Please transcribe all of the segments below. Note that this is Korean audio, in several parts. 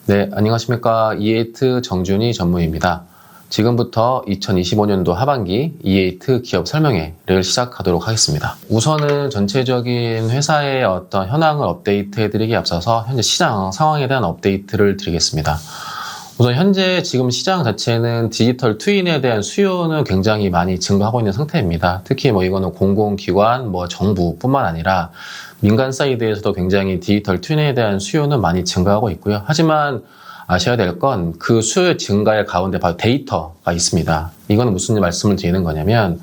네, 안녕하십니까. E8 정준희 전무입니다. 지금부터 2025년도 하반기 E8 기업 설명회를 시작하도록 하겠습니다. 우선은 전체적인 회사의 어떤 현황을 업데이트해 드리기 앞서서 현재 시장 상황에 대한 업데이트를 드리겠습니다. 우선 현재 지금 시장 자체는 디지털 트윈에 대한 수요는 굉장히 많이 증가하고 있는 상태입니다. 특히 이거는 공공기관, 정부뿐만 아니라 민간 사이드에서도 굉장히 디지털 트윈에 대한 수요는 많이 증가하고 있고요. 하지만 아셔야 될 건 그 수요 증가의 가운데 바로 데이터가 있습니다. 이건 무슨 말씀을 드리는 거냐면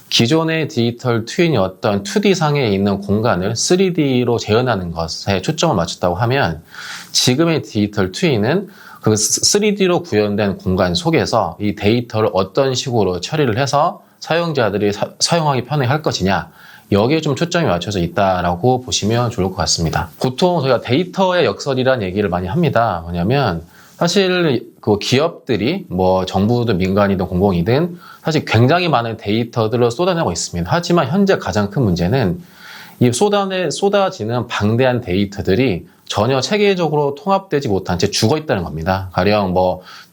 기존의 디지털 트윈이 어떤 2D상에 있는 공간을 3D로 재현하는 것에 초점을 맞췄다고 하면 지금의 디지털 트윈은 그 3D로 구현된 공간 속에서 이 데이터를 어떤 식으로 처리를 해서 사용자들이 사용하기 편하게 할 것이냐, 여기에 좀 초점이 맞춰져 있다라고 보시면 좋을 것 같습니다. 보통 저희가 데이터의 역설이라는 얘기를 많이 합니다. 뭐냐면 사실 그 기업들이 정부든 민간이든 공공이든 사실 굉장히 많은 데이터들을 쏟아내고 있습니다. 하지만 현재 가장 큰 문제는 이 쏟아지는 방대한 데이터들이 전혀 체계적으로 통합되지 못한 채 죽어 있다는 겁니다. 가령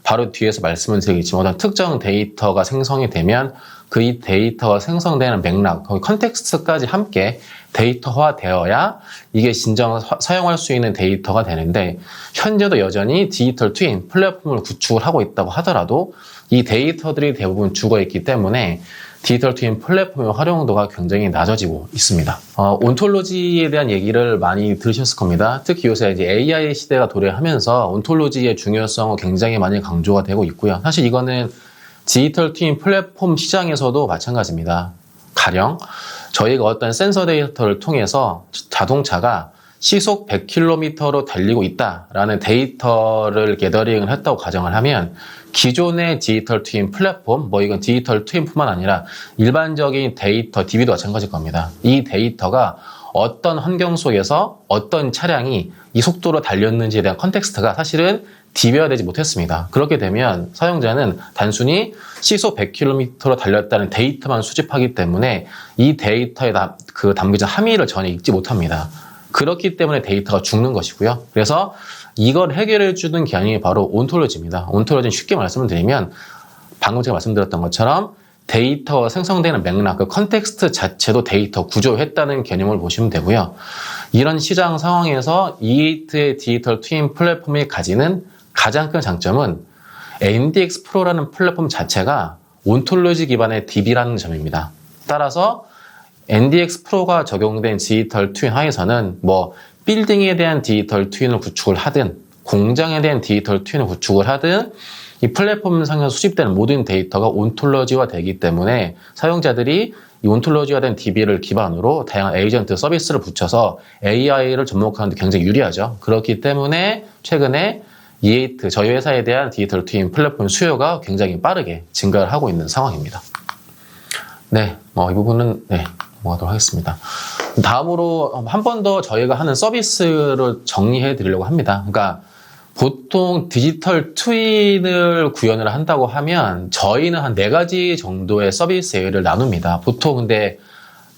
바로 뒤에서 말씀을 드리겠지만 어떤 특정 데이터가 생성이 되면 그 이 데이터가 생성되는 맥락, 거기 컨텍스트까지 함께 데이터화 되어야 이게 진정 사용할 수 있는 데이터가 되는데, 현재도 여전히 디지털 트윈 플랫폼을 구축을 하고 있다고 하더라도 이 데이터들이 대부분 죽어 있기 때문에 디지털 트윈 플랫폼의 활용도가 굉장히 낮아지고 있습니다. 온톨로지에 대한 얘기를 많이 들으셨을 겁니다. 특히 요새 이제 AI 시대가 도래하면서 온톨로지의 중요성은 굉장히 많이 강조가 되고 있고요. 사실 이거는 디지털 트윈 플랫폼 시장에서도 마찬가지입니다. 가령 저희가 어떤 센서 데이터를 통해서 자동차가 시속 100km로 달리고 있다라는 데이터를 게더링을 했다고 가정을 하면 기존의 디지털 트윈 플랫폼, 이건 디지털 트윈뿐만 아니라 일반적인 데이터, DB도 마찬가지일 겁니다. 이 데이터가 어떤 환경 속에서 어떤 차량이 이 속도로 달렸는지에 대한 컨텍스트가 사실은 DB화되지 못했습니다. 그렇게 되면 사용자는 단순히 시속 100km로 달렸다는 데이터만 수집하기 때문에 이 데이터에 담겨진 함의를 전혀 읽지 못합니다. 그렇기 때문에 데이터가 죽는 것이고요. 그래서 이걸 해결해주는 개념이 바로 온톨로지입니다. 온톨로지는 쉽게 말씀을 드리면 방금 제가 말씀드렸던 것처럼 데이터가 생성되는 맥락, 그 컨텍스트 자체도 데이터 구조했다는 개념을 보시면 되고요. 이런 시장 상황에서 E8의 디지털 트윈 플랫폼이 가지는 가장 큰 장점은 NDX 프로라는 플랫폼 자체가 온톨로지 기반의 DB라는 점입니다. 따라서 NDX 프로가 적용된 디지털 트윈 하에서는 빌딩에 대한 디지털 트윈을 구축을 하든 공장에 대한 디지털 트윈을 구축을 하든 이 플랫폼 상에서 수집되는 모든 데이터가 온톨로지화 되기 때문에 사용자들이 이 온톨로지화된 DB를 기반으로 다양한 에이전트 서비스를 붙여서 AI를 접목하는 데 굉장히 유리하죠. 그렇기 때문에 최근에 E8 저희 회사에 대한 디지털 트윈 플랫폼 수요가 굉장히 빠르게 증가를 하고 있는 상황입니다. 네, 이 부분은 넘어가도록 하겠습니다. 다음으로 한 번 더 저희가 하는 서비스를 정리해 드리려고 합니다. 그러니까 보통 디지털 트윈을 구현을 한다고 하면 저희는 한 4가지 정도의 서비스 예를 나눕니다. 보통 근데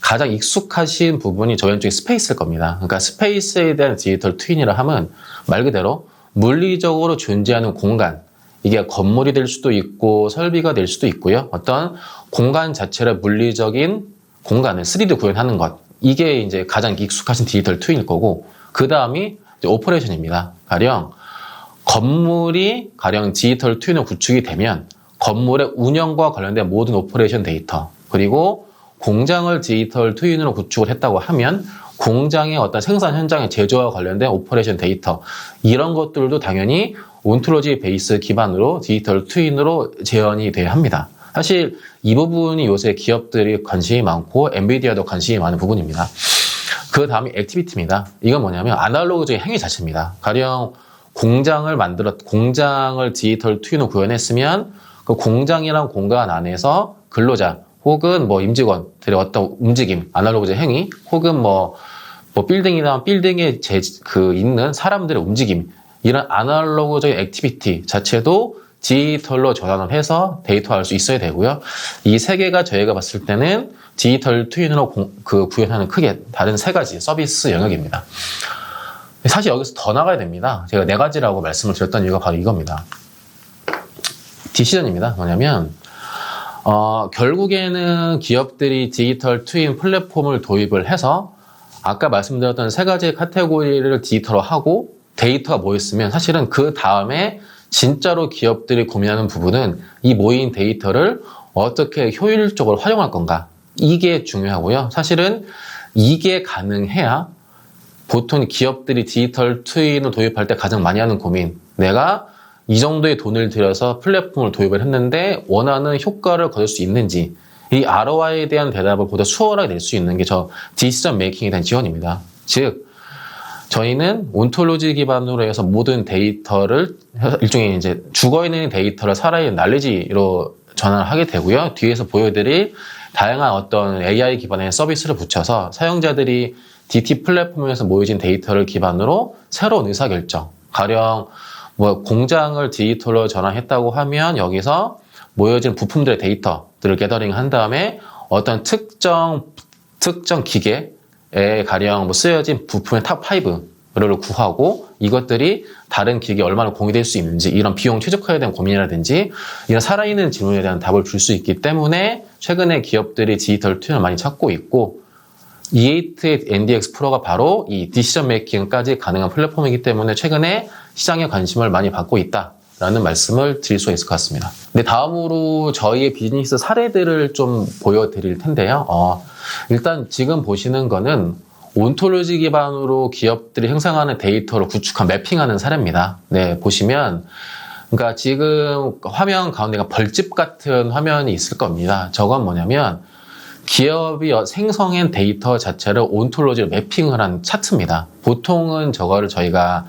가장 익숙하신 부분이 저희 쪽에 스페이스일 겁니다. 그러니까 스페이스에 대한 디지털 트윈이라 하면 말 그대로 물리적으로 존재하는 공간, 이게 건물이 될 수도 있고 설비가 될 수도 있고요. 어떤 공간 자체를 물리적인 공간을 3D 구현하는 것, 이게 이제 가장 익숙하신 디지털 트윈일 거고, 그 다음이 오퍼레이션입니다. 가령 디지털 트윈으로 구축이 되면 건물의 운영과 관련된 모든 오퍼레이션 데이터, 그리고 공장을 디지털 트윈으로 구축을 했다고 하면 공장의 어떤 생산 현장의 제조와 관련된 오퍼레이션 데이터, 이런 것들도 당연히 온톨로지 베이스 기반으로 디지털 트윈으로 재현이 돼야 합니다. 사실 이 부분이 요새 기업들이 관심이 많고 엔비디아도 관심이 많은 부분입니다. 그 다음이 액티비티입니다. 이건 뭐냐면 아날로그적인 행위 자체입니다. 가령 공장을 디지털 트윈으로 구현했으면 그 공장이란 공간 안에서 근로자 혹은 임직원들의 어떤 움직임, 아날로그적 행위, 혹은 빌딩이나 빌딩에 있는 사람들의 움직임, 이런 아날로그적인 액티비티 자체도 디지털로 전환을 해서 데이터화할 수 있어야 되고요. 이 3개가 저희가 봤을 때는 디지털 트윈으로 구현하는 크게 다른 3가지 서비스 영역입니다. 사실 여기서 더 나가야 됩니다. 제가 4가지라고 말씀을 드렸던 이유가 바로 이겁니다. 디시전입니다. 뭐냐면 결국에는 기업들이 디지털 트윈 플랫폼을 도입을 해서 아까 말씀드렸던 3가지의 카테고리를 디지털로 하고 데이터가 모였으면 사실은 그 다음에 진짜로 기업들이 고민하는 부분은 이 모인 데이터를 어떻게 효율적으로 활용할 건가, 이게 중요하고요. 사실은 이게 가능해야 보통 기업들이 디지털 트윈을 도입할 때 가장 많이 하는 고민, 내가 이 정도의 돈을 들여서 플랫폼을 도입을 했는데 원하는 효과를 거둘 수 있는지, 이 ROI에 대한 대답을 보다 수월하게 낼 수 있는 게 저 디시전 메이킹에 대한 지원입니다. 즉 저희는 온톨로지 기반으로 해서 모든 데이터를 일종의 이제 죽어있는 데이터를 살아있는 날리지로 전환을 하게 되고요. 뒤에서 보여드릴 다양한 어떤 AI 기반의 서비스를 붙여서 사용자들이 DT 플랫폼에서 모여진 데이터를 기반으로 새로운 의사결정, 가령 뭐 공장을 디지털로 전환했다고 하면 여기서 모여진 부품들의 데이터들을 게더링한 다음에 어떤 특정 기계에 가령 뭐 쓰여진 부품의 탑5를 구하고 이것들이 다른 기계에 얼마나 공유될 수 있는지, 이런 비용 최적화에 대한 고민이라든지 이런 살아있는 질문에 대한 답을 줄 수 있기 때문에 최근에 기업들이 디지털 트윈을 많이 찾고 있고, E8의 NDX 프로가 바로 이 디시전 메이킹까지 가능한 플랫폼이기 때문에 최근에 시장에 관심을 많이 받고 있다라는 말씀을 드릴 수 있을 것 같습니다. 근데 다음으로 저희의 비즈니스 사례들을 좀 보여드릴 텐데요. 일단 지금 보시는 거는 온톨로지 기반으로 기업들이 형성하는 데이터를 구축한 매핑하는 사례입니다. 네, 보시면 그러니까 지금 화면 가운데가 벌집 같은 화면이 있을 겁니다. 저건 뭐냐면 기업이 생성한 데이터 자체를 온톨로지로 매핑을 한 차트입니다. 보통은 저거를 저희가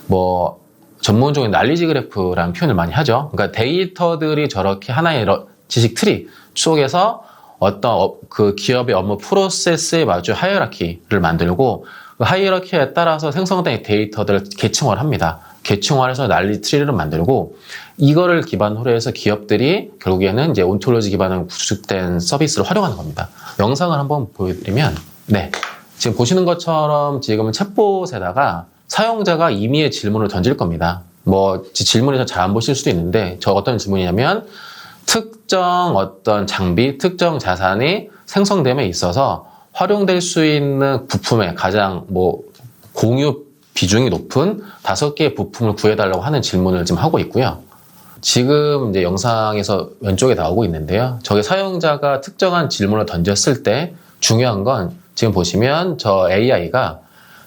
뭐 전문적인 날리지 그래프라는 표현을 많이 하죠. 그러니까 데이터들이 저렇게 하나의 지식 트리 속에서 어떤 그 기업의 업무 프로세스에 맞춘 하이어라키를 만들고 그 하이어라키에 따라서 생성된 데이터들을 계층화를 합니다. 계층화를 해서 난리 트리를 만들고 이거를 기반으로 해서 기업들이 결국에는 이제 온톨로지 기반으로 구축된 서비스를 활용하는 겁니다. 영상을 한번 보여드리면, 네, 지금 보시는 것처럼 지금은 챗봇에다가 사용자가 임의의 질문을 던질 겁니다. 뭐 질문에서 잘 안 보실 수도 있는데 저 어떤 질문이냐면 특정 어떤 장비, 특정 자산이 생성됨에 있어서 활용될 수 있는 부품의 가장 뭐 공유 비중이 높은 5개의 부품을 구해달라고 하는 질문을 지금 하고 있고요. 지금 이제 영상에서 왼쪽에 나오고 있는데요. 저기 사용자가 특정한 질문을 던졌을 때 중요한 건 지금 보시면 저 AI가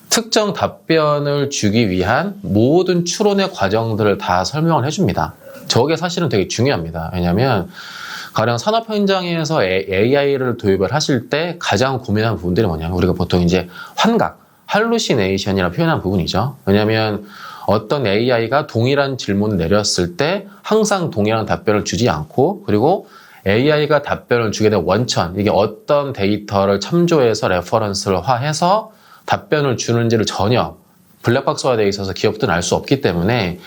특정 답변을 주기 위한 모든 추론의 과정들을 다 설명을 해줍니다. 저게 사실은 되게 중요합니다. 왜냐하면 가령 산업 현장에서 AI를 도입을 하실 때 가장 고민하는 부분들이 뭐냐면 우리가 보통 이제 환각, 할루시네이션이라고 표현한 부분이죠. 왜냐하면 어떤 AI가 동일한 질문을 내렸을 때 항상 동일한 답변을 주지 않고, 그리고 AI가 답변을 주게 된 원천, 이게 어떤 데이터를 참조해서 레퍼런스화해서 답변을 주는지를 전혀 블랙박스화 되어 있어서 기업들은 알 수 없기 때문에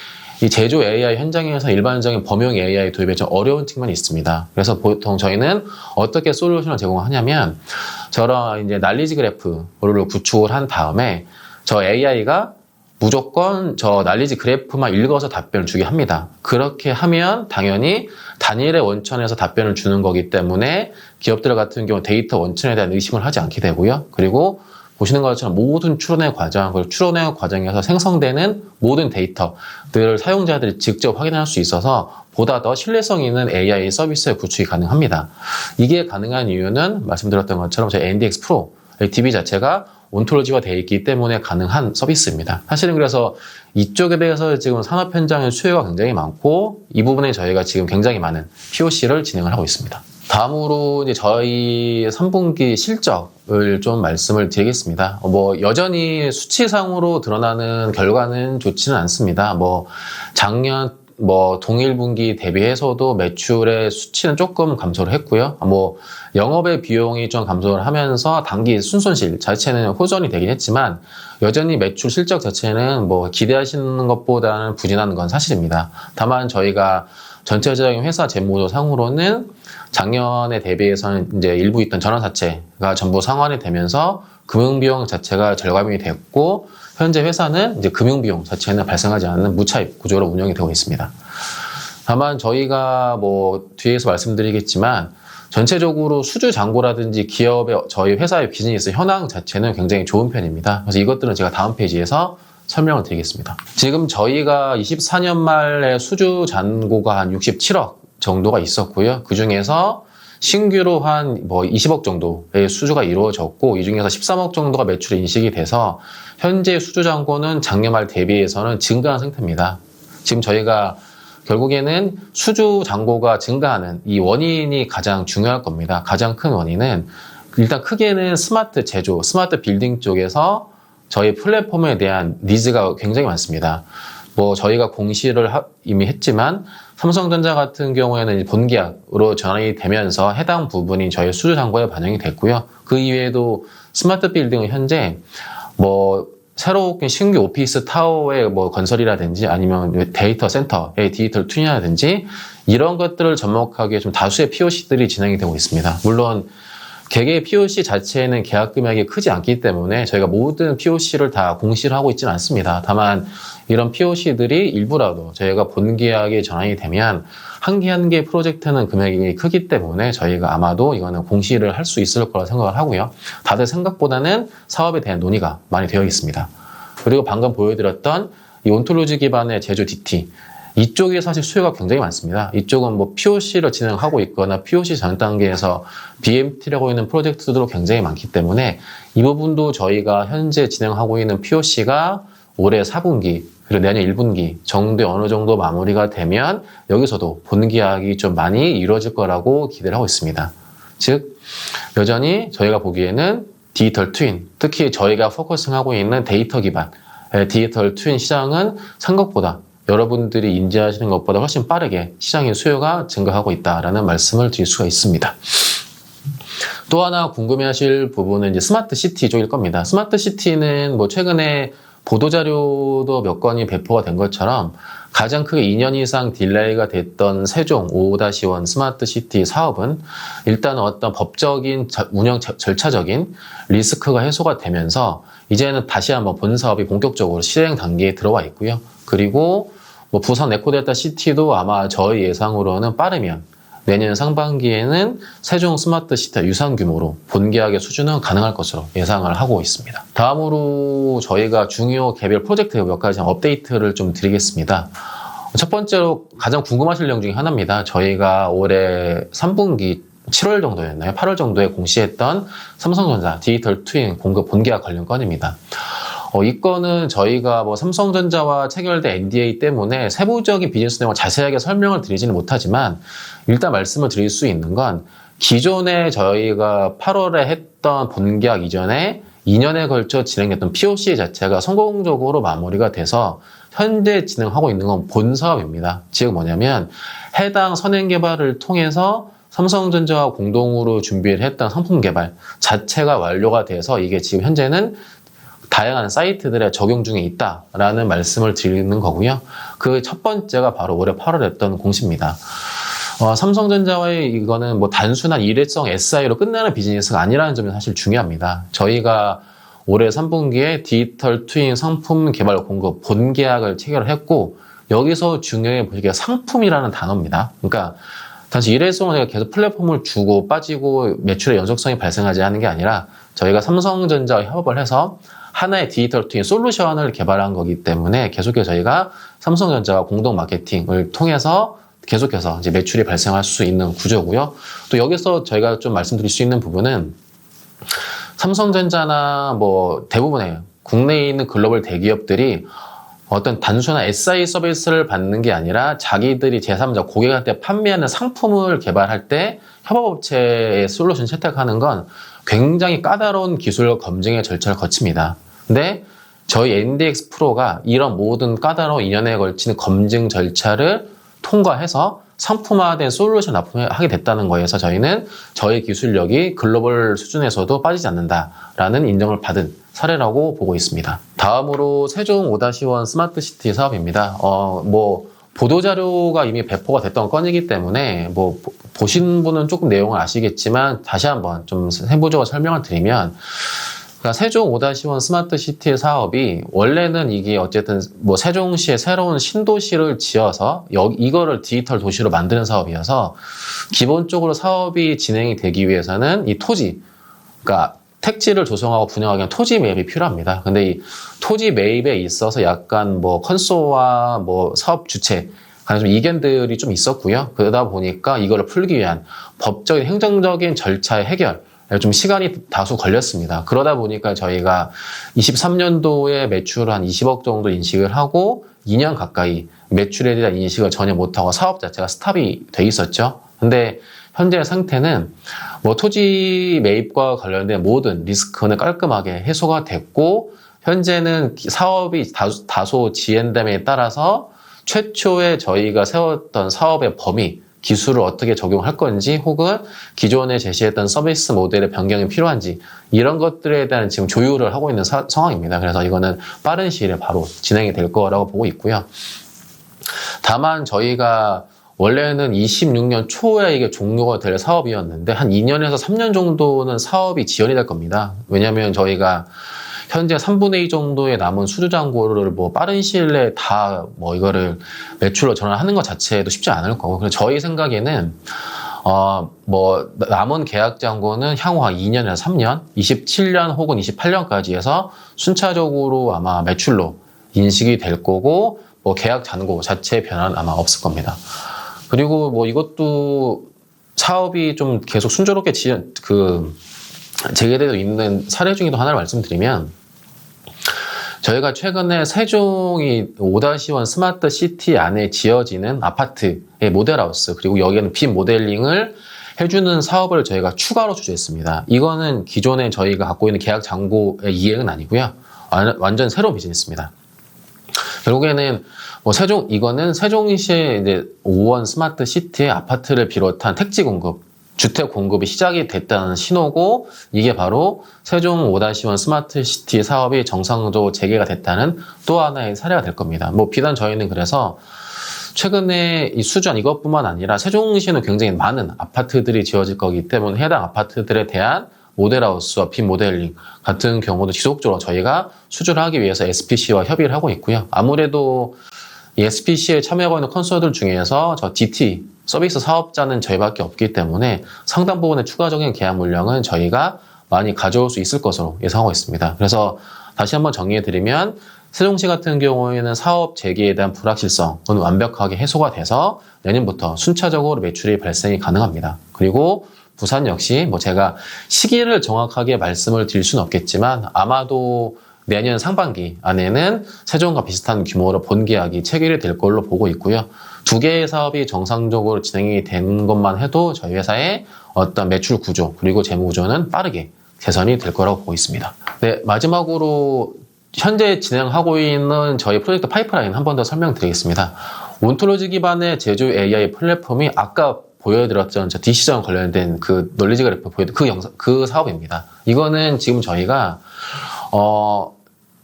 이 제조 AI 현장에서 일반적인 범용 AI 도입에 좀 어려운 측면이 있습니다. 그래서 보통 저희는 어떻게 솔루션을 제공하냐면 저런 이제 날리지 그래프를 구축을 한 다음에 저 AI가 무조건 저 날리지 그래프만 읽어서 답변을 주게 합니다. 그렇게 하면 당연히 단일의 원천에서 답변을 주는 거기 때문에 기업들 같은 경우 데이터 원천에 대한 의심을 하지 않게 되고요. 그리고 보시는 것처럼 모든 추론의 과정, 그리고 추론의 과정에서 생성되는 모든 데이터들을 사용자들이 직접 확인할 수 있어서 보다 더 신뢰성 있는 AI 서비스의 구축이 가능합니다. 이게 가능한 이유는 말씀드렸던 것처럼 저희 NDX 프로 DB 자체가 온톨로지화 되어 있기 때문에 가능한 서비스입니다. 사실은 그래서 이쪽에 대해서 지금 산업 현장의 수요가 굉장히 많고 이 부분에 저희가 지금 굉장히 많은 POC를 진행을 하고 있습니다. 다음으로 이제 저희 3분기 실적을 좀 말씀을 드리겠습니다. 뭐 여전히 수치상으로 드러나는 결과는 좋지는 않습니다. 뭐 작년 동일 분기 대비해서도 매출의 수치는 조금 감소를 했고요. 뭐 영업의 비용이 좀 감소를 하면서 단기 순손실 자체는 호전이 되긴 했지만 여전히 매출 실적 자체는 뭐 기대하시는 것보다는 부진한 건 사실입니다. 다만 저희가 전체적인 회사 재무조 상으로는 작년에 대비해서는 이제 일부 있던 전환사채가 전부 상환이 되면서 금융비용 자체가 절감이 됐고, 현재 회사는 이제 금융비용 자체는 발생하지 않는 무차입 구조로 운영이 되고 있습니다. 다만 저희가 뭐 뒤에서 말씀드리겠지만 전체적으로 수주 잔고라든지 기업의 저희 회사의 비즈니스 현황 자체는 굉장히 좋은 편입니다. 그래서 이것들은 제가 다음 페이지에서 설명을 드리겠습니다. 지금 저희가 24년 말에 수주 잔고가 한 67억 정도가 있었고요. 그 중에서 신규로 한 뭐 20억 정도의 수주가 이루어졌고, 이 중에서 13억 정도가 매출이 인식이 돼서 현재 수주 잔고는 작년 말 대비해서는 증가한 상태입니다. 지금 저희가 결국에는 수주 잔고가 증가하는 이 원인이 가장 중요할 겁니다. 가장 큰 원인은 일단 크게는 스마트 제조, 스마트 빌딩 쪽에서 저희 플랫폼에 대한 니즈가 굉장히 많습니다. 뭐 저희가 공시를 이미 했지만 삼성전자 같은 경우에는 본계약으로 전환이 되면서 해당 부분이 저희 수주 잔고에 반영이 됐고요. 그 이외에도 스마트 빌딩은 현재 뭐 새로 신규 오피스 타워의 뭐 건설이라든지 아니면 데이터 센터의 디지털 튠이라든지 이런 것들을 접목하기에 좀 다수의 POC들이 진행이 되고 있습니다. 물론 개개의 POC 자체는 계약 금액이 크지 않기 때문에 저희가 모든 POC를 다 공시를 하고 있지는 않습니다. 다만 이런 POC들이 일부라도 저희가 본계약에 전환이 되면 한 개 한 개 프로젝트는 금액이 크기 때문에 저희가 아마도 이거는 공시를 할 수 있을 거라 생각을 하고요. 다들 생각보다는 사업에 대한 논의가 많이 되어 있습니다. 그리고 방금 보여드렸던 이 온톨로지 기반의 제조 DT, 이쪽에 사실 수요가 굉장히 많습니다. 이쪽은 뭐 POC를 진행하고 있거나 POC 전 단계에서 BMT라고 있는 프로젝트들도 굉장히 많기 때문에 이 부분도 저희가 현재 진행하고 있는 POC가 올해 4분기 그리고 내년 1분기 정도에 어느 정도 마무리가 되면 여기서도 본계약이 좀 많이 이루어질 거라고 기대를 하고 있습니다. 즉 여전히 저희가 보기에는 디지털 트윈, 특히 저희가 포커싱하고 있는 데이터 기반 디지털 트윈 시장은 생각보다 여러분들이 인지하시는 것보다 훨씬 빠르게 시장의 수요가 증가하고 있다라는 말씀을 드릴 수가 있습니다. 또 하나 궁금해하실 부분은 이제 스마트 시티 쪽일 겁니다. 스마트 시티는 뭐 최근에 보도자료도 몇 건이 배포가 된 것처럼 가장 크게 2년 이상 딜레이가 됐던 세종 5-1 스마트 시티 사업은 일단 어떤 법적인 운영 절차적인 리스크가 해소가 되면서 이제는 다시 한번 본 사업이 본격적으로 실행 단계에 들어와 있고요. 그리고 뭐 부산 에코델타 시티도 아마 저희 예상으로는 빠르면 내년 상반기에는 세종 스마트 시티 유상 규모로 본계약의 수준은 가능할 것으로 예상을 하고 있습니다. 다음으로 저희가 중요 개별 프로젝트 몇 가지 업데이트를 좀 드리겠습니다. 첫 번째로 가장 궁금하실 내용 중에 하나입니다. 저희가 올해 3분기 7월 정도였나요? 8월 정도에 공시했던 삼성전자 디지털 트윈 공급 본계약 관련 건입니다. 이 건은 저희가 뭐 삼성전자와 체결된 NDA 때문에 세부적인 비즈니스 내용을 자세하게 설명을 드리지는 못하지만 일단 말씀을 드릴 수 있는 건 기존에 저희가 8월에 했던 본계약 이전에 2년에 걸쳐 진행됐던 POC 자체가 성공적으로 마무리가 돼서 현재 진행하고 있는 건 본 사업입니다. 즉 뭐냐면 해당 선행 개발을 통해서 삼성전자와 공동으로 준비를 했던 상품 개발 자체가 완료가 돼서 이게 지금 현재는 다양한 사이트들에 적용 중에 있다라는 말씀을 드리는 거고요. 그 첫 번째가 바로 올해 8월에 했던 공시입니다. 삼성전자와의 이거는 뭐 단순한 일회성 SI로 끝나는 비즈니스가 아니라는 점이 사실 중요합니다. 저희가 올해 3분기에 디지털 트윈 상품 개발 공급 본계약을 체결을 했고 여기서 중요해 보시기가 상품이라는 단어입니다. 그러니까 단지 일회성으로 제가 계속 플랫폼을 주고 빠지고 매출의 연속성이 발생하지 않는 게 아니라 저희가 삼성전자와 협업을 해서 하나의 디지털 트윈 솔루션을 개발한 거기 때문에 계속해서 저희가 삼성전자와 공동 마케팅을 통해서 계속해서 이제 매출이 발생할 수 있는 구조고요. 또 여기서 저희가 좀 말씀드릴 수 있는 부분은 삼성전자나 뭐 대부분의 국내에 있는 글로벌 대기업들이 어떤 단순한 SI 서비스를 받는 게 아니라 자기들이 제3자 고객한테 판매하는 상품을 개발할 때 협업업체의 솔루션 채택하는 건 굉장히 까다로운 기술 검증의 절차를 거칩니다. 근데 저희 NDX 프로가 이런 모든 까다로운 2년에 걸치는 검증 절차를 통과해서 상품화된 솔루션 납품하게 됐다는 거에서 저희는 저희 기술력이 글로벌 수준에서도 빠지지 않는다라는 인정을 받은 사례라고 보고 있습니다. 다음으로 세종 5-1 스마트시티 사업입니다. 보도자료가 이미 배포가 됐던 건이기 때문에 보신 분은 조금 내용을 아시겠지만 다시 한번 좀 세부적으로 설명을 드리면, 그러니까 세종 5-1 스마트시티 사업이 원래는 이게 어쨌든 세종시에 새로운 신도시를 지어서 이거를 디지털 도시로 만드는 사업이어서 기본적으로 사업이 진행이 되기 위해서는 이 토지, 그러니까 택지를 조성하고 분양하기 위한 토지 매입이 필요합니다. 근데 이 토지 매입에 있어서 약간 컨소와 사업 주체 간에 좀 이견들이 좀 있었고요. 그러다 보니까 이거를 풀기 위한 법적인 행정적인 절차의 해결, 좀 시간이 다소 걸렸습니다. 그러다 보니까 저희가 23년도에 매출 한 20억 정도 인식을 하고 2년 가까이 매출에 대한 인식을 전혀 못하고 사업 자체가 스탑이 돼 있었죠. 근데 현재 상태는 토지 매입과 관련된 모든 리스크는 깔끔하게 해소가 됐고, 현재는 사업이 다소 지연됨에 따라서 최초에 저희가 세웠던 사업의 범위, 기술을 어떻게 적용할 건지, 혹은 기존에 제시했던 서비스 모델의 변경이 필요한지, 이런 것들에 대한 지금 조율을 하고 있는 상황입니다. 그래서 이거는 빠른 시일에 바로 진행이 될 거라고 보고 있고요. 다만 저희가 원래는 26년 초에 이게 종료가 될 사업이었는데 한 2년에서 3년 정도는 사업이 지연이 될 겁니다. 왜냐하면 저희가 현재 3분의 2 정도의 남은 수주잔고를 빠른 시일 내에 다 이거를 매출로 전환하는 것 자체도 쉽지 않을 거고, 그래서 저희 생각에는 남은 계약 잔고는 향후 한 2년에서 3년, 27년 혹은 28년까지 해서 순차적으로 아마 매출로 인식이 될 거고, 계약 잔고 자체의 변화는 아마 없을 겁니다. 그리고 이것도 사업이 좀 계속 순조롭게 재개되어 있는 사례 중에도 하나를 말씀드리면, 저희가 최근에 세종이 5-1 스마트 시티 안에 지어지는 아파트의 모델하우스, 그리고 여기에는 빔 모델링을 해주는 사업을 저희가 추가로 주재했습니다. 이거는 기존에 저희가 갖고 있는 계약 잔고의 이행은 아니고요. 완전 새로운 비즈니스입니다. 결국에는 이거는 세종시의 이제 5원 스마트 시티의 아파트를 비롯한 택지 공급, 주택 공급이 시작이 됐다는 신호고, 이게 바로 세종 5-1 스마트 시티 사업이 정상적으로 재개가 됐다는 또 하나의 사례가 될 겁니다. 비단 저희는 그래서 최근에 이 수전 이것뿐만 아니라 세종시는 굉장히 많은 아파트들이 지어질 거기 때문에 해당 아파트들에 대한 모델하우스와 빔 모델링 같은 경우도 지속적으로 저희가 수주를 하기 위해서 SPC와 협의를 하고 있고요. 아무래도 이 SPC에 참여하고 있는 컨소들 중에서 저 DT 서비스 사업자는 저희밖에 없기 때문에 상당 부분의 추가적인 계약 물량은 저희가 많이 가져올 수 있을 것으로 예상하고 있습니다. 그래서 다시 한번 정리해드리면, 세종시 같은 경우에는 사업 재개에 대한 불확실성은 완벽하게 해소가 돼서 내년부터 순차적으로 매출이 발생이 가능합니다. 그리고 부산 역시 제가 시기를 정확하게 말씀을 드릴 수는 없겠지만 아마도 내년 상반기 안에는 세종과 비슷한 규모로 본계약이 체결이 될 걸로 보고 있고요. 두 개의 사업이 정상적으로 진행이 된 것만 해도 저희 회사의 어떤 매출 구조 그리고 재무 구조는 빠르게 개선이 될 거라고 보고 있습니다. 네, 마지막으로 현재 진행하고 있는 저희 프로젝트 파이프라인 한 번 더 설명드리겠습니다. 온톨로지 기반의 제조 AI 플랫폼이 아까 보여드렸던 디시전 관련된 그 논리지 그래프 보여드린 그 사업입니다. 이거는 지금 저희가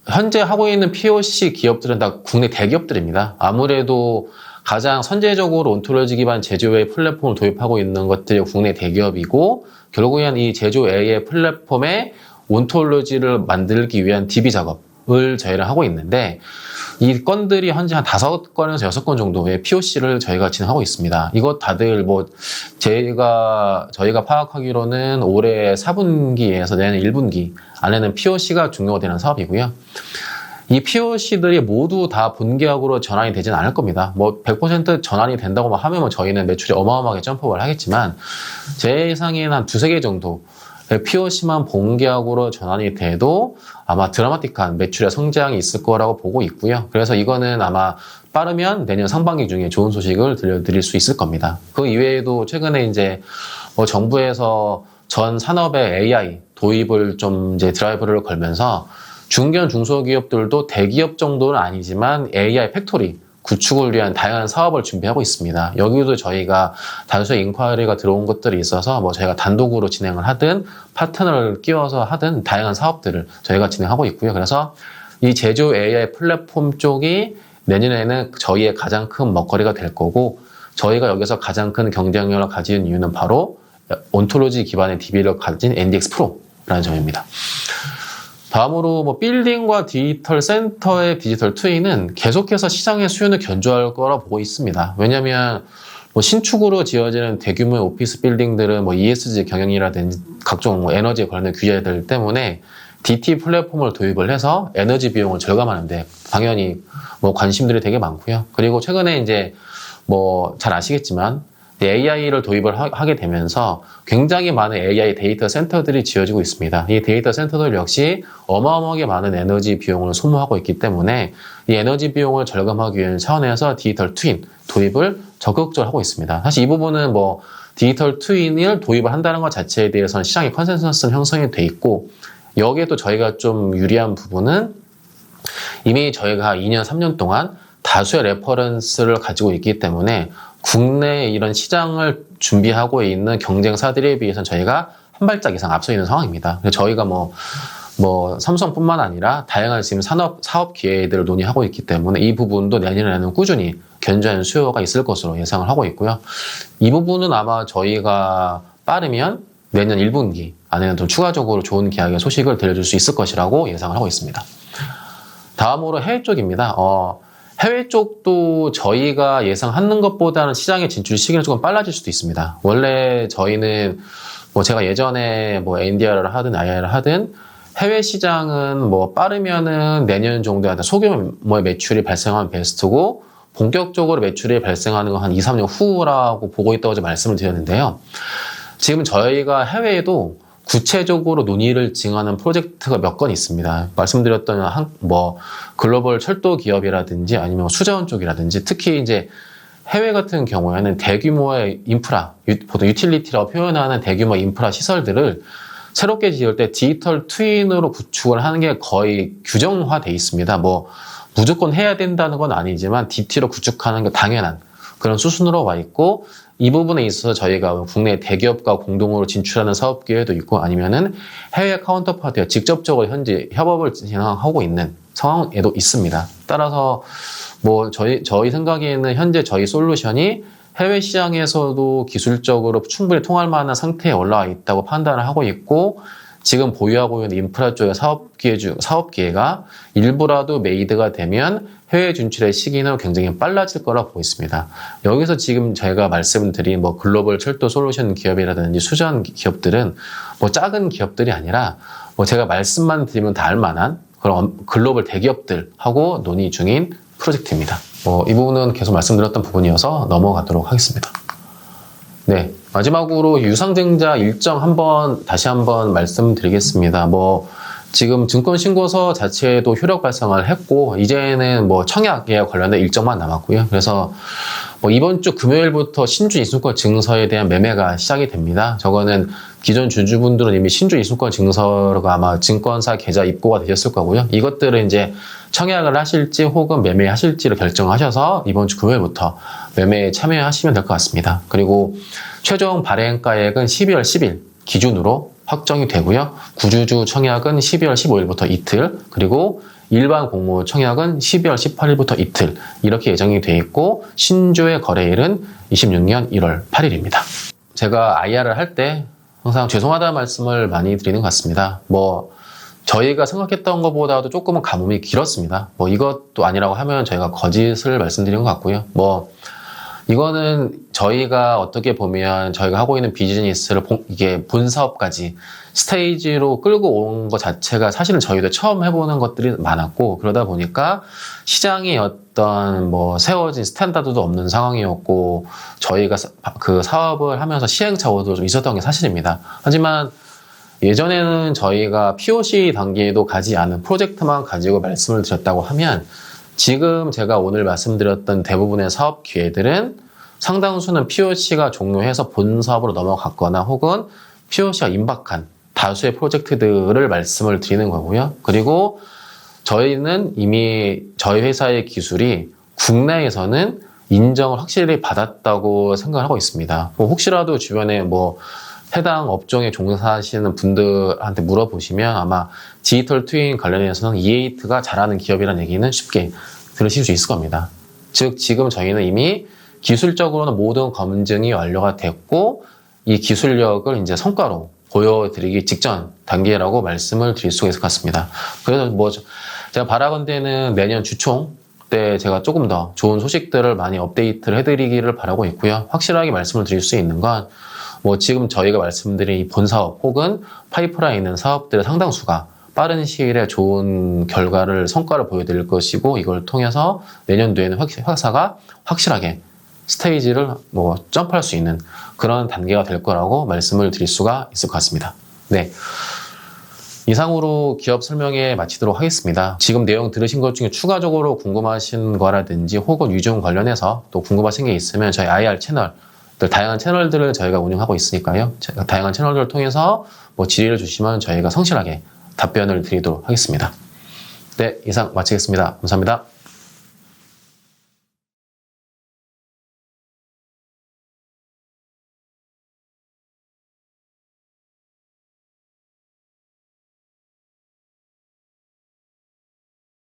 현재 하고 있는 POC 기업들은 다 국내 대기업들입니다. 아무래도 가장 선제적으로 온톨로지 기반 제조 AI 플랫폼을 도입하고 있는 것들이 국내 대기업이고, 결국엔 이 제조 AI 플랫폼의 온톨로지를 만들기 위한 DB 작업을 저희를 하고 있는데, 이 건들이 현재 한 5건에서 6건 정도의 POC를 저희가 진행하고 있습니다. 이것 다들 저희가 파악하기로는 올해 4분기에서 내년 1분기 안에는 POC가 종료가 되는 사업이고요. 이 POC들이 모두 다 본계약으로 전환이 되진 않을 겁니다. 100% 전환이 된다고 하면 저희는 매출이 어마어마하게 점프를 하겠지만, 제 예상에는 한 2-3개 정도 POC만 본계약으로 전환이 돼도 아마 드라마틱한 매출의 성장이 있을 거라고 보고 있고요. 그래서 이거는 아마 빠르면 내년 상반기 중에 좋은 소식을 들려드릴 수 있을 겁니다. 그 이외에도 최근에 이제 정부에서 전 산업에 AI 도입을 좀 이제 드라이브를 걸면서 중견 중소기업들도 대기업 정도는 아니지만 AI 팩토리 구축을 위한 다양한 사업을 준비하고 있습니다. 여기도 저희가 다수의 인콰이리가 들어온 것들이 있어서 뭐 저희가 단독으로 진행을 하든 파트너를 끼워서 하든 다양한 사업들을 저희가 진행하고 있고요. 그래서 이 제조 AI 플랫폼 쪽이 내년에는 저희의 가장 큰 먹거리가 될 거고, 저희가 여기서 가장 큰 경쟁력을 가진 이유는 바로 온톨로지 기반의 DB를 가진 NDX 프로라는 점입니다. 다음으로 뭐 빌딩과 디지털 센터의 디지털 트윈은 계속해서 시장의 수요는 견조할 거라 보고 있습니다. 왜냐하면 뭐 신축으로 지어지는 대규모의 오피스 빌딩들은 뭐 ESG 경영이라든지 각종 뭐 에너지에 관련된 규제들 때문에 DT 플랫폼을 도입을 해서 에너지 비용을 절감하는데 당연히 뭐 관심들이 되게 많고요. 그리고 최근에 이제 뭐 잘 아시겠지만 AI를 도입을 하게 되면서 굉장히 많은 AI 데이터 센터들이 지어지고 있습니다. 이 데이터 센터들 역시 어마어마하게 많은 에너지 비용을 소모하고 있기 때문에 이 에너지 비용을 절감하기 위한 차원에서 디지털 트윈 도입을 적극적으로 하고 있습니다. 사실 이 부분은 뭐 디지털 트윈을 도입을 한다는 것 자체에 대해서는 시장의 컨센서스는 형성이 돼 있고, 여기에 또 저희가 좀 유리한 부분은 이미 저희가 2년, 3년 동안 다수의 레퍼런스를 가지고 있기 때문에 국내 이런 시장을 준비하고 있는 경쟁사들에 비해서는 저희가 한 발짝 이상 앞서 있는 상황입니다. 그래서 저희가 뭐 삼성뿐만 아니라 다양한 지금 사업 기회들을 논의하고 있기 때문에 이 부분도 내년에는 꾸준히 견조한 수요가 있을 것으로 예상을 하고 있고요. 이 부분은 아마 저희가 빠르면 내년 1분기 안에는 좀 추가적으로 좋은 계약의 소식을 들려줄 수 있을 것이라고 예상을 하고 있습니다. 다음으로 해외 쪽입니다. 해외 쪽도 저희가 예상하는 것보다는 시장의 진출 시기는 조금 빨라질 수도 있습니다. 원래 저희는 뭐 제가 예전에 뭐 NDR을 하든 IR을 하든 해외 시장은 뭐 빠르면은 내년 정도에 소규모의 매출이 발생하면 베스트고, 본격적으로 매출이 발생하는 건 한 2, 3년 후라고 보고 있다고 말씀을 드렸는데요. 지금 저희가 해외에도 구체적으로 논의를 진행하는 프로젝트가 몇 건 있습니다. 말씀드렸던 글로벌 철도 기업이라든지 아니면 수자원 쪽이라든지, 특히 이제 해외 같은 경우에는 대규모의 인프라, 보통 유틸리티라고 표현하는 대규모 인프라 시설들을 새롭게 지을 때 디지털 트윈으로 구축을 하는 게 거의 규정화돼 있습니다. 뭐 무조건 해야 된다는 건 아니지만 DT로 구축하는 게 당연한 그런 수순으로 와 있고, 이 부분에 있어서 저희가 국내 대기업과 공동으로 진출하는 사업 기회도 있고, 아니면은 해외 카운터파티와 직접적으로 현재 협업을 진행하고 있는 상황에도 있습니다. 따라서 뭐 저희 생각에는 현재 저희 솔루션이 해외 시장에서도 기술적으로 충분히 통할 만한 상태에 올라와 있다고 판단을 하고 있고, 지금 보유하고 있는 인프라 쪽의 사업 기회가 일부라도 메이드가 되면 해외 진출의 시기는 굉장히 빨라질 거라 보고 있습니다. 여기서 지금 제가 말씀드린 뭐 글로벌 철도 솔루션 기업이라든지 수자원 기업들은 뭐 작은 기업들이 아니라 뭐 제가 말씀만 드리면 다 알만한 그런 글로벌 대기업들하고 논의 중인 프로젝트입니다. 이 부분은 계속 말씀드렸던 부분이어서 넘어가도록 하겠습니다. 네, 마지막으로 유상증자 일정 다시 한번 말씀드리겠습니다. 지금 증권신고서 자체도 효력 발생을 했고, 이제는 청약에 관련된 일정만 남았고요. 그래서 이번 주 금요일부터 신주 이수권 증서에 대한 매매가 시작이 됩니다. 저거는 기존 주주분들은 이미 신주 이수권 증서가 아마 증권사 계좌 입고가 되셨을 거고요. 이것들은 이제 청약을 하실지 혹은 매매하실지를 결정하셔서 이번 주 금요일부터 매매에 참여하시면 될 것 같습니다. 그리고 최종 발행가액은 12월 10일 기준으로 확정이 되고요. 구주주 청약은 12월 15일부터 이틀, 그리고 일반 공모 청약은 12월 18일부터 이틀, 이렇게 예정이 되어 있고, 신주의 거래일은 26년 1월 8일입니다. 제가 IR을 할 때 항상 죄송하다는 말씀을 많이 드리는 것 같습니다. 저희가 생각했던 것보다도 조금은 가뭄이 길었습니다. 이것도 아니라고 하면 저희가 거짓을 말씀드리는 것 같고요. 이거는 저희가 어떻게 보면 저희가 하고 있는 비즈니스를 이게 본 사업까지 스테이지로 끌고 온 것 자체가 사실은 저희도 처음 해보는 것들이 많았고, 그러다 보니까 시장이 어떤 세워진 스탠다드도 없는 상황이었고, 저희가 그 사업을 하면서 시행착오도 좀 있었던 게 사실입니다. 하지만 예전에는 저희가 POC 단계에도 가지 않은 프로젝트만 가지고 말씀을 드렸다고 하면, 지금 제가 오늘 말씀드렸던 대부분의 사업 기회들은 상당수는 POC가 종료해서 본 사업으로 넘어갔거나 혹은 POC가 임박한 다수의 프로젝트들을 말씀을 드리는 거고요. 그리고 저희는 이미 저희 회사의 기술이 국내에서는 인정을 확실히 받았다고 생각을 하고 있습니다. 혹시라도 주변에 뭐 해당 업종에 종사하시는 분들한테 물어보시면 아마 디지털 트윈 관련해서는 E8가 잘하는 기업이라는 얘기는 쉽게 들으실 수 있을 겁니다. 즉 지금 저희는 이미 기술적으로는 모든 검증이 완료가 됐고 이 기술력을 이제 성과로 보여드리기 직전 단계라고 말씀을 드릴 수가 있을 것 같습니다. 그래서 뭐 제가 바라건대는 내년 주총 때 제가 조금 더 좋은 소식들을 많이 업데이트를 해드리기를 바라고 있고요. 확실하게 말씀을 드릴 수 있는 건 뭐 지금 저희가 말씀드린 이 본사업 혹은 파이프라인 있는 사업들의 상당수가 빠른 시일에 좋은 결과를 성과를 보여드릴 것이고 이걸 통해서 내년도에는 회사가 확실하게 스테이지를 뭐 점프할 수 있는 그런 단계가 될 거라고 말씀을 드릴 수가 있을 것 같습니다. 네. 이상으로 기업 설명회 마치도록 하겠습니다. 지금 내용 들으신 것 중에 추가적으로 궁금하신 거라든지 혹은 유종 관련해서 또 궁금하신 게 있으면 저희 IR 채널, 다양한 채널들을 저희가 운영하고 있으니까요. 다양한 채널들을 통해서 뭐 질의를 주시면 저희가 성실하게 답변을 드리도록 하겠습니다. 네, 이상 마치겠습니다. 감사합니다.